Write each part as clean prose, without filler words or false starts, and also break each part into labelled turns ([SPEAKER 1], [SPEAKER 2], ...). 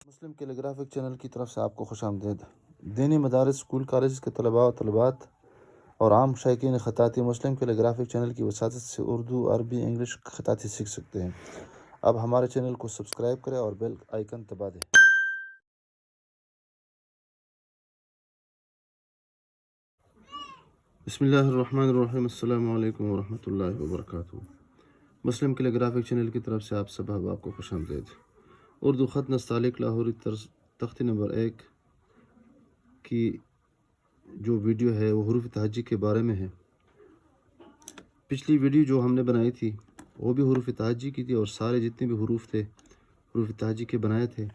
[SPEAKER 1] مسلم کیلیگرافک channel کی طرف سے آپ کو خوش آمدید۔ دینی مدارس، اسکول، کالج کے طلباء و طالبات اور عام شائقین خطاطی مسلم کیلیگرافک چینل کی وساطت سے اردو، عربی، انگلش خطاطی سیکھ سکتے ہیں۔ اب ہمارے چینل کو سبسکرائب کریں اور بیل آئیکن دبا دیں۔ بسم اللہ الرحمن الرحیم۔ السلام علیکم ورحمۃ اللہ وبرکاتہ۔ مسلم کیلیگرافک چینل کی طرف سے آپ سب احباب کو خوش آمدید۔ اردو خط نستعلیق لاہوری طرز تختی نمبر 1 کی جو ویڈیو ہے وہ حروف تہجی کے بارے میں ہے۔ پچھلی ویڈیو جو ہم نے بنائی تھی وہ بھی حروف تہجی کی تھی، اور سارے جتنے بھی حروف تھے حروف تہجی کے بنائے تھے،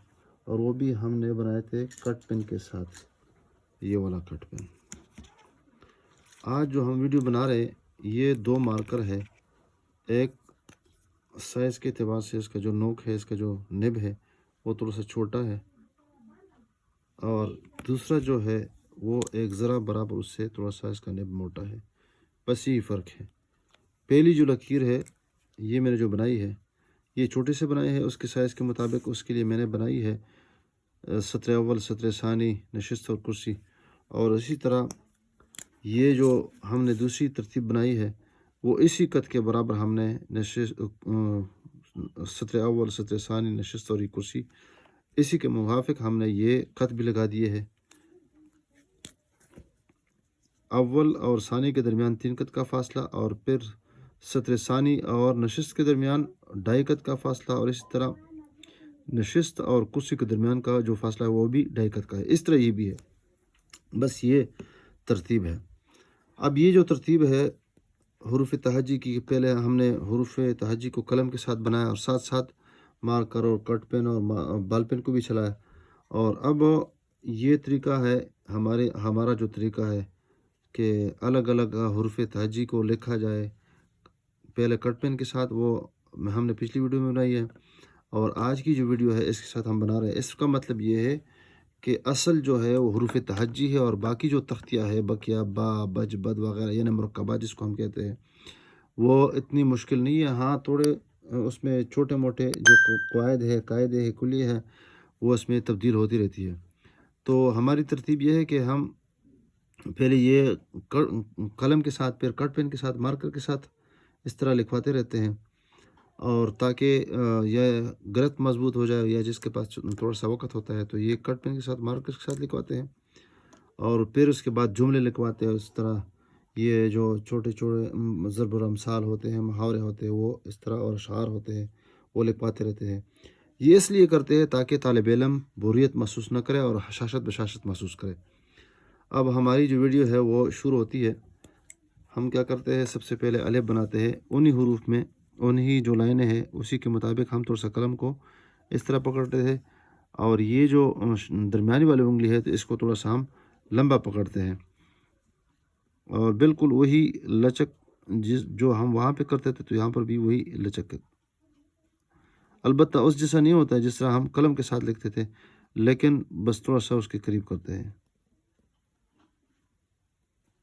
[SPEAKER 1] اور وہ بھی ہم نے بنائے تھے کٹ پین کے ساتھ، یہ والا کٹ پین۔ آج جو ہم ویڈیو بنا رہے یہ 2 مارکر ہے، ایک سائز کے اعتبار سے اس کا جو نوک ہے، اس کا جو نب ہے وہ تھوڑا سا چھوٹا ہے، اور دوسرا جو ہے وہ ایک ذرا برابر اس سے تھوڑا سا اس کا نب موٹا ہے، بس یہی فرق ہے۔ پہلی جو لکیر ہے یہ میں نے جو بنائی ہے یہ چھوٹے سے بنائی ہے، اس کے سائز کے مطابق اس کے لیے میں نے بنائی ہے سطر اول، سطر ثانی، نشست اور کرسی۔ اور اسی طرح یہ جو ہم نے دوسری ترتیب بنائی ہے وہ اسی قد کے برابر ہم نے سطر اول، سطر ثانی، نشست اور کرسی، اسی کے موافق ہم نے یہ خط بھی لگا دیے ہے۔ اول اور ثانی کے درمیان 3 قط کا فاصلہ، اور پھر سطر ثانی اور نشست کے درمیان 2.5 قط کا فاصلہ، اور اسی طرح نشست اور کرسی کے درمیان کا جو فاصلہ ہے وہ بھی 2.5 قط کا ہے۔ اس طرح یہ بھی ہے، بس یہ ترتیب ہے۔ اب یہ جو ترتیب ہے حروف تہجی کی، پہلے ہم نے حروف تہجی کو قلم کے ساتھ بنایا اور ساتھ ساتھ مارکر اور کٹ پین اور بال پین کو بھی چلایا، اور اب یہ طریقہ ہے ہمارا جو طریقہ ہے کہ الگ الگ حروف تہجی کو لکھا جائے، پہلے کٹ پین کے ساتھ، وہ ہم نے پچھلی ویڈیو میں بنائی ہے، اور آج کی جو ویڈیو ہے اس کے ساتھ ہم بنا رہے ہیں۔ اس کا مطلب یہ ہے کہ اصل جو ہے وہ حروف تہجی ہے، اور باقی جو تختیہ ہے، بقیہ، با، بج، بد وغیرہ، یعنی مرکبات جس کو ہم کہتے ہیں، وہ اتنی مشکل نہیں ہے۔ ہاں تھوڑے اس میں چھوٹے موٹے جو قاعدے ہے، کلیے ہے، وہ اس میں تبدیل ہوتی رہتی ہے۔ تو ہماری ترتیب یہ ہے کہ ہم پہلے یہ قلم کے ساتھ، پھر کٹ پین کے ساتھ، مارکر کے ساتھ اس طرح لکھواتے رہتے ہیں، اور تاکہ یہ غلط مضبوط ہو جائے، یا جس کے پاس تھوڑا سا وقت ہوتا ہے تو یہ کٹ پین کے ساتھ، مارکر کے ساتھ لکھواتے ہیں، اور پھر اس کے بعد جملے لکھواتے ہیں۔ اس طرح یہ جو چھوٹے چھوٹے ضرب الامثال ہوتے ہیں، محاورے ہوتے ہیں، وہ اس طرح، اور اشعار ہوتے ہیں وہ لکھواتے رہتے ہیں۔ یہ اس لیے کرتے ہیں تاکہ طالب علم بوریت محسوس نہ کرے اور حشاشت بشاشت محسوس کرے۔ اب ہماری جو ویڈیو ہے وہ شروع ہوتی ہے۔ ہم کیا کرتے ہیں، سب سے پہلے الف بناتے ہیں، انہی حروف میں انہی جو لائنیں ہیں اسی کے مطابق ہم تھوڑا سا قلم کو اس طرح پکڑتے ہیں، اور یہ جو درمیانی والی انگلی ہے تو اس کو تھوڑا سا ہم لمبا پکڑتے ہیں، اور بالکل وہی لچک جو ہم وہاں پہ کرتے تھے تو یہاں پر بھی وہی لچک، البتہ اس جیسا نہیں ہوتا ہے جس طرح ہم قلم کے ساتھ لکھتے تھے، لیکن بس تھوڑا سا اس کے قریب کرتے ہیں۔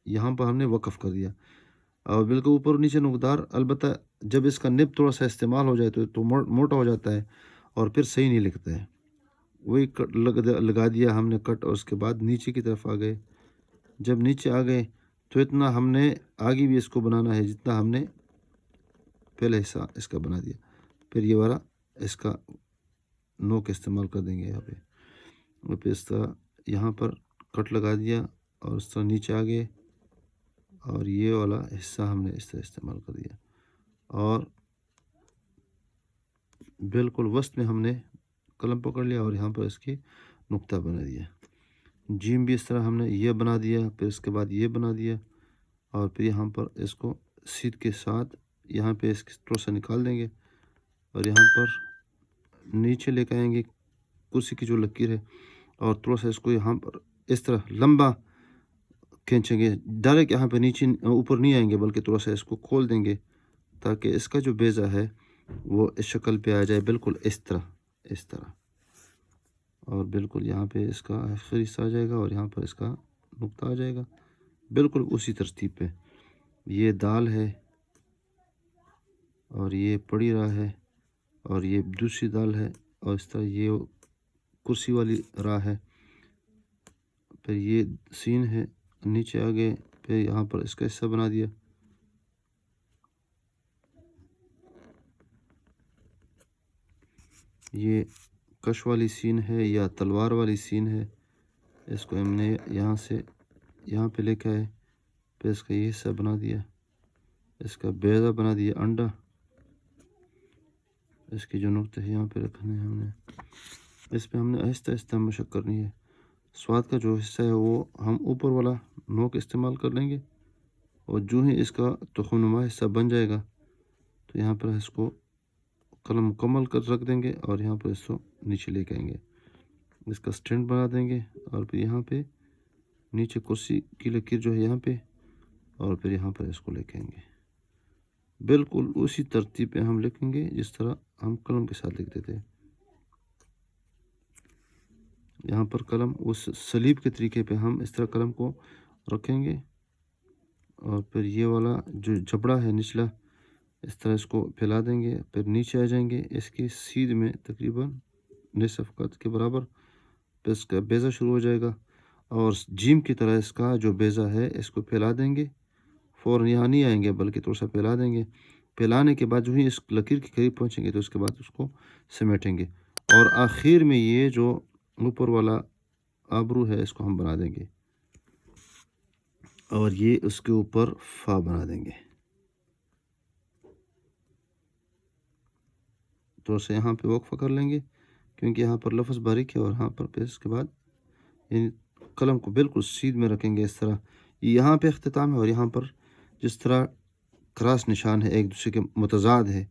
[SPEAKER 1] یہاں پر ہم نے وقف کر دیا، اور بالکل اوپر نیچے نقدار، البتہ جب اس کا نب تھوڑا سا استعمال ہو جائے تو موٹا ہو جاتا ہے اور پھر صحیح نہیں لکھتا ہے۔ وہی لگا دیا ہم نے کٹ، اور اس کے بعد نیچے کی طرف آ گئے۔ جب نیچے آ گئے تو اتنا ہم نے آگے بھی اس کو بنانا ہے جتنا ہم نے پہلے حصہ اس کا بنا دیا، پھر یہ والا اس کا نوک استعمال کر دیں گے یہاں پہ، اور پھر اس طرح یہاں پر کٹ لگا دیا، اور اس طرح نیچے آ گئے، اور یہ والا حصہ ہم نے اس طرح استعمال کر دیا، اور بالکل وسط میں ہم نے قلم پکڑ لیا اور یہاں پر اس کی نقطہ بنا دیا۔ جیم بھی اس طرح ہم نے یہ بنا دیا، پھر اس کے بعد یہ بنا دیا، اور پھر یہاں پر اس کو سیدھ کے ساتھ یہاں پہ اس تھوڑا سا نکال دیں گے، اور یہاں پر نیچے لے کے آئیں گے کرسی کی جو لکیر ہے، اور تھوڑا سا اس کو یہاں پر اس طرح لمبا کھینچیں گے، ڈائریکٹ یہاں پہ نیچے اوپر نہیں آئیں گے، بلکہ تھوڑا سا اس کو کھول دیں گے تاکہ اس کا جو بیضہ ہے وہ اس شکل پہ آ جائے، بالکل اس طرح، اور بالکل یہاں پہ اس کا آخری حصہ آ جائے گا، اور یہاں پر اس کا نقطہ آ جائے گا، بالکل اسی ترتیب پہ۔ یہ دال ہے، اور یہ پڑی راہ ہے، اور یہ دوسری دال ہے، اور اس طرح یہ کرسی والی راہ ہے، پھر یہ سین ہے، نیچے آگے پھر یہاں پر اس کا حصہ بنا دیا، یہ کش والی سین ہے یا تلوار والی سین ہے، اس کو ہم نے یہاں سے یہاں پہ لے کے آئے، پھر اس کا یہ حصہ بنا دیا، اس کا بیضہ بنا دیا، انڈا، اس کی جو نقطے یہاں پہ رکھنے ہیں ہم نے، اس پہ ہم نے آہستہ آہستہ مشق کرنی ہے۔ سواد کا جو حصہ ہے وہ ہم اوپر والا نوک استعمال کر لیں گے، اور جو ہی اس کا تخم نما حصہ بن جائے گا تو یہاں پر اس کو قلم مکمل کر رکھ دیں گے، اور یہاں پر اس کو نیچے لے کے آئیں گے، اس کا سٹینڈ بنا دیں گے، اور پھر یہاں پہ نیچے کرسی کی لکیر جو ہے یہاں پہ، اور پھر یہاں پر اس کو لے کے آئیں گے، بالکل اسی ترتیب پہ ہم لکھیں گے جس طرح ہم قلم کے ساتھ لکھتے تھے۔ یہاں پر قلم اس سلیب کے طریقے پہ ہم اس طرح قلم کو رکھیں گے، اور پھر یہ والا جو جبڑا ہے نچلا اس طرح اس کو پھیلا دیں گے، پھر نیچے آ جائیں گے، اس کی سیدھ میں تقریباً نصف قد کے برابر پھر اس کا بیضہ شروع ہو جائے گا، اور جیم کی طرح اس کا جو بیضہ ہے اس کو پھیلا دیں گے، فوراً یہاں نہیں آئیں گے بلکہ تھوڑا سا پھیلا دیں گے، پھیلانے کے بعد جو ہی اس لکیر کے قریب پہنچیں گے تو اس کے بعد اس کو سمیٹیں گے، اور آخر میں یہ جو اوپر والا آبرو ہے اس کو ہم بنا دیں گے، اور یہ اس کے اوپر فا بنا دیں گے، تو اسے یہاں پہ وقفہ کر لیں گے کیونکہ یہاں پر لفظ باریک ہے، اور یہاں پر پھر اس کے بعد یعنی قلم کو بالکل سیدھ میں رکھیں گے، اس طرح یہاں پہ اختتام ہے، اور یہاں پر جس طرح کراس نشان ہے ایک دوسرے کے متضاد ہے،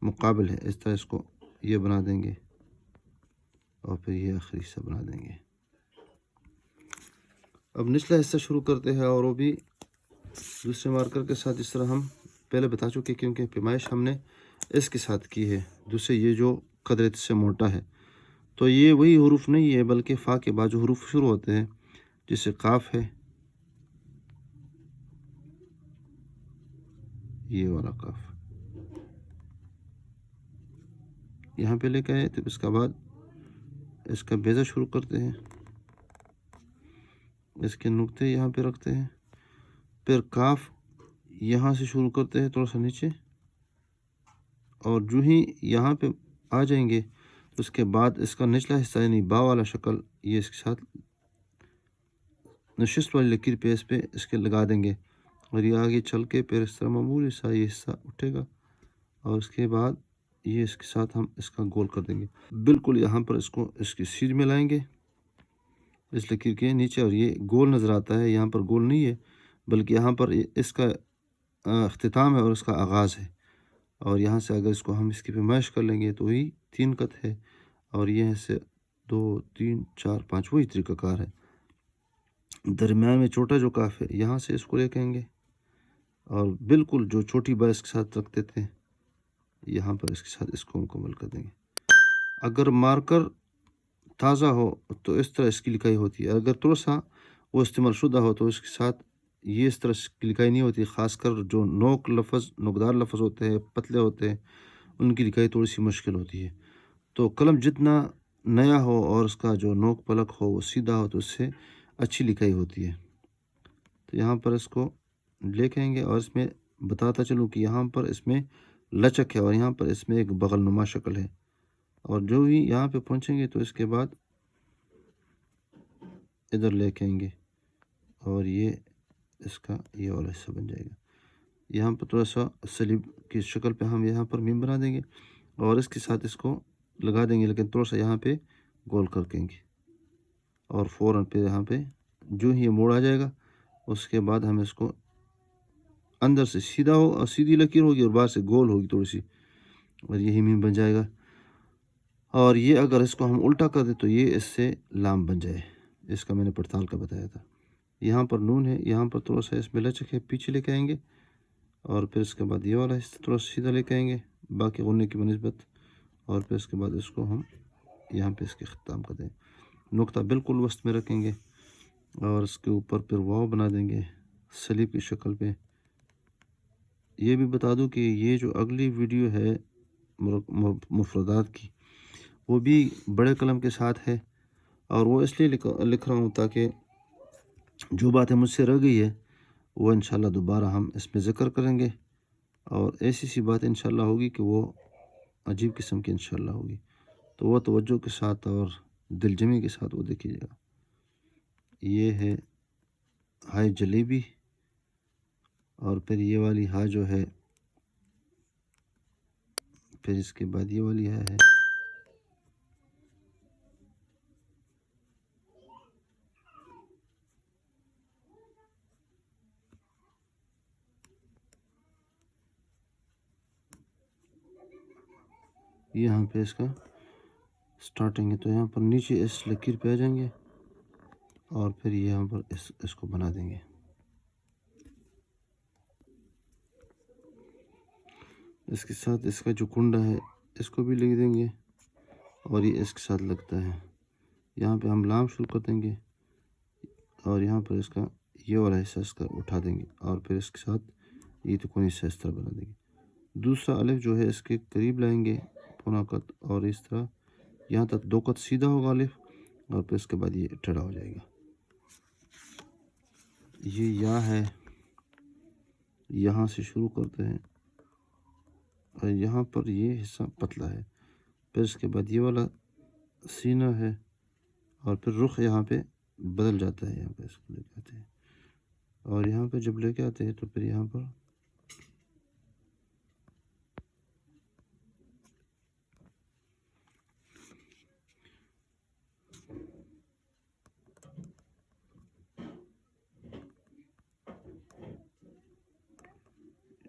[SPEAKER 1] مقابل ہے، اس طرح اس کو یہ بنا دیں گے، اور پھر یہ آخری حصہ بنا دیں گے۔ اب نچلا حصہ شروع کرتے ہیں، اور وہ بھی دوسرے مارکر کے ساتھ جس طرح ہم پہلے بتا چکے، کیونکہ پیمائش ہم نے اس کے ساتھ کی ہے، دوسرے یہ جو قدرت سے موٹا ہے، تو یہ وہی حروف نہیں ہے بلکہ فا کے بعد جو حروف شروع ہوتے ہیں جیسے قاف ہے، یہ والا قاف یہاں پہ لے کے آئے، تو اس کے بعد اس کا بیضہ شروع کرتے ہیں، اس کے نقطے یہاں پہ رکھتے ہیں، پھر کاف یہاں سے شروع کرتے ہیں تھوڑا سا نیچے، اور جو ہی یہاں پہ آ جائیں گے تو اس کے بعد اس کا نچلا حصہ یعنی با والا شکل یہ اس کے ساتھ نشست والی لکیر پہ اس کے لگا دیں گے، اور یہ آگے چل کے پھر اس طرح معمولی سا یہ حصہ اٹھے گا، اور اس کے بعد یہ اس کے ساتھ ہم اس کا گول کر دیں گے، بالکل یہاں پر اس کو اس کی سیدھ میں لائیں گے اس لکیر کے نیچے، اور یہ گول نظر آتا ہے، یہاں پر گول نہیں ہے بلکہ یہاں پر اس کا اختتام ہے اور اس کا آغاز ہے، اور یہاں سے اگر اس کو ہم اس کی پیمائش کر لیں گے تو وہی 3 قط ہے، اور یہ سے 2 3 4 5 وہی طریقہ کار ہے۔ درمیان میں چھوٹا جو کاف ہے یہاں سے اس کو لے کہیں گے، اور بالکل جو چھوٹی با اس کے ساتھ رکھتے تھے یہاں پر اس کے ساتھ اس کو مکمل کر دیں گے۔ اگر مارکر تازہ ہو تو اس طرح اس کی لکھائی ہوتی ہے، اگر تھوڑا سا وہ استعمال شدہ ہو تو اس کے ساتھ یہ اس طرح کی لکھائی نہیں ہوتی، خاص کر جو نوکدار لفظ ہوتے ہیں، پتلے ہوتے ہیں، ان کی لکھائی تھوڑی سی مشکل ہوتی ہے، تو قلم جتنا نیا ہو اور اس کا جو نوک پلک ہو وہ سیدھا ہو تو اس سے اچھی لکھائی ہوتی ہے۔ تو یہاں پر اس کو لے کے آئیں گے، اور اس میں بتاتا چلوں کہ یہاں پر اس میں لچک ہے، اور یہاں پر اس میں ایک بغل نما شکل ہے، اور جو ہی یہاں پہ پہنچیں گے تو اس کے بعد ادھر لے کے آئیں گے، اور یہ اس کا یہ والا حصہ بن جائے گا، یہاں پر تھوڑا سا سلیب کی شکل پہ ہم یہاں پر میم بنا دیں گے، اور اس کے ساتھ اس کو لگا دیں گے، لیکن تھوڑا سا یہاں پہ گول کر دیں گے، اور فوراً پہ یہاں پہ جو ہی یہ موڑ آ جائے گا اس کے بعد ہم اس کو اندر سے سیدھا ہو اور سیدھی لکیر ہوگی اور باہر سے گول ہوگی تھوڑی سی، اور یہی میم بن جائے گا، اور یہ اگر اس کو ہم الٹا کر دیں تو یہ اس سے لام بن جائے، اس کا میں نے پڑتال کا بتایا تھا۔ یہاں پر نون ہے، یہاں پر تھوڑا سا اس میں لچک ہے، پیچھے لے کے آئیں گے، اور پھر اس کے بعد یہ والا حصہ تھوڑا سا سیدھا لے کے آئیں گے باقی غنّے کی بنسبت، اور پھر اس کے بعد اس کو ہم یہاں پہ اس کے اختتام کر دیں، نقطہ بالکل وسط میں رکھیں گے، اور اس کے اوپر پھر واو بنا دیں گے سلیب کی شکل پہ۔ یہ بھی بتا دوں کہ یہ جو اگلی ویڈیو ہے مفردات کی وہ بھی بڑے قلم کے ساتھ ہے، اور وہ اس لیے لکھ رہا ہوں تاکہ جو باتیں مجھ سے رہ گئی ہے وہ انشاءاللہ دوبارہ ہم اس میں ذکر کریں گے، اور ایسی سی بات انشاءاللہ ہوگی کہ وہ عجیب قسم کی انشاءاللہ ہوگی، تو وہ توجہ کے ساتھ اور دل جمی کے ساتھ وہ دیکھیے گا۔ یہ ہے ہائے جلیبی، اور پھر یہ والی ہا جو ہے، پھر اس کے بعد یہ والی ہے یہاں پہ اس کا سٹارٹنگ ہے، تو یہاں پر نیچے اس لکیر پہ آ جائیں گے اور پھر یہاں پر اس کو بنا دیں گے۔ اس کے ساتھ اس کا جو کنڈا ہے اس کو بھی لکھ دیں گے، اور یہ اس کے ساتھ لگتا ہے۔ یہاں پہ ہم لام شروع کر دیں گے، اور یہاں پر اس کا یہ والا حصہ اس کا اٹھا دیں گے، اور پھر اس کے ساتھ یہ تکون حصہ اس طرح بنا دیں گے۔ دوسرا الف جو ہے اس کے قریب لائیں گے پونا قط، اور اس طرح یہاں تک 2 قط سیدھا ہوگا الف، اور پھر اس کے بعد یہ ٹیڑھا ہو جائے گا۔ یہ یا ہے، یہاں سے شروع کرتے ہیں، اور یہاں پر یہ حصہ پتلا ہے، پھر اس کے بعد یہ والا سینہ ہے، اور پھر رخ یہاں پہ بدل جاتا ہے، یہاں پہ اس کو لے کے آتے ہیں، اور یہاں پہ جب لے کے آتے ہیں تو پھر یہاں پر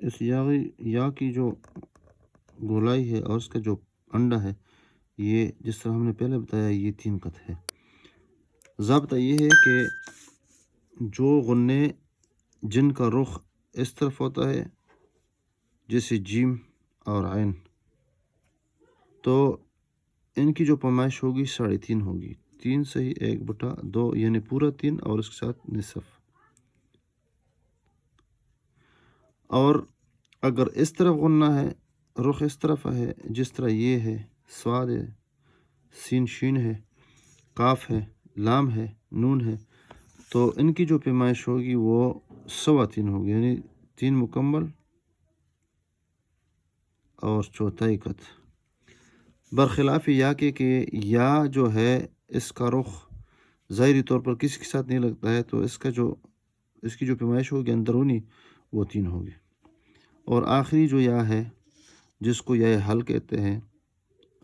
[SPEAKER 1] اس یا کی جو گولائی ہے اور اس کا جو انڈا ہے، یہ جس طرح ہم نے پہلے بتایا یہ 3 قط ہے۔ ضابطہ یہ ہے کہ جو غنے جن کا رخ اس طرف ہوتا ہے جیسے جیم اور عین، تو ان کی جو پیمائش ہوگی 3.5 ہوگی، 3 صحیح 1/2، یعنی پورا 3 اور اس کے ساتھ نصف۔ اور اگر اس طرف غنہ ہے، رخ اس طرف ہے، جس طرح یہ ہے، صاد ہے، سین شین ہے، کاف ہے، لام ہے، نون ہے، تو ان کی جو پیمائش ہوگی وہ 3.25 ہوگی، یعنی 3 مکمل اور چوتھائی قط۔ برخلاف یا کے کہ یا جو ہے اس کا رخ ظاہری طور پر کسی کے ساتھ نہیں لگتا ہے، تو اس کی جو پیمائش ہوگی اندرونی وہ 3 ہوگی۔ اور آخری جو یا ہے جس کو یا حل کہتے ہیں،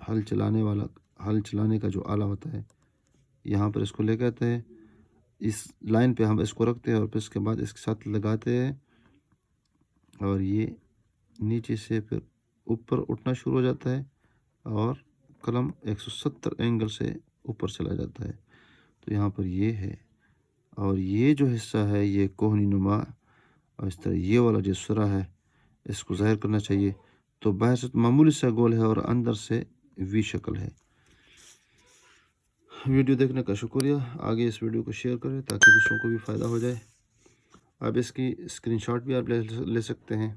[SPEAKER 1] حل چلانے کا جو آلہ ہوتا ہے، یہاں پر اس کو لے کے آتے ہیں، اس لائن پہ ہم اس کو رکھتے ہیں، اور پھر اس کے بعد اس کے ساتھ لگاتے ہیں، اور یہ نیچے سے پھر اوپر اٹھنا شروع ہو جاتا ہے، اور قلم 170 اینگل سے اوپر چلا جاتا ہے، تو یہاں پر یہ ہے۔ اور یہ جو حصہ ہے یہ کوہنی نما، اور اس طرح یہ والا جو سرا ہے اس کو ظاہر کرنا چاہیے، تو باہر سے معمولی سا گول ہے اور اندر سے وی شکل ہے۔ ویڈیو دیکھنے کا شکریہ، آگے اس ویڈیو کو شیئر کریں تاکہ دوسروں کو بھی فائدہ ہو جائے۔ اب اس کی اسکرین شاٹ بھی آپ لے سکتے ہیں۔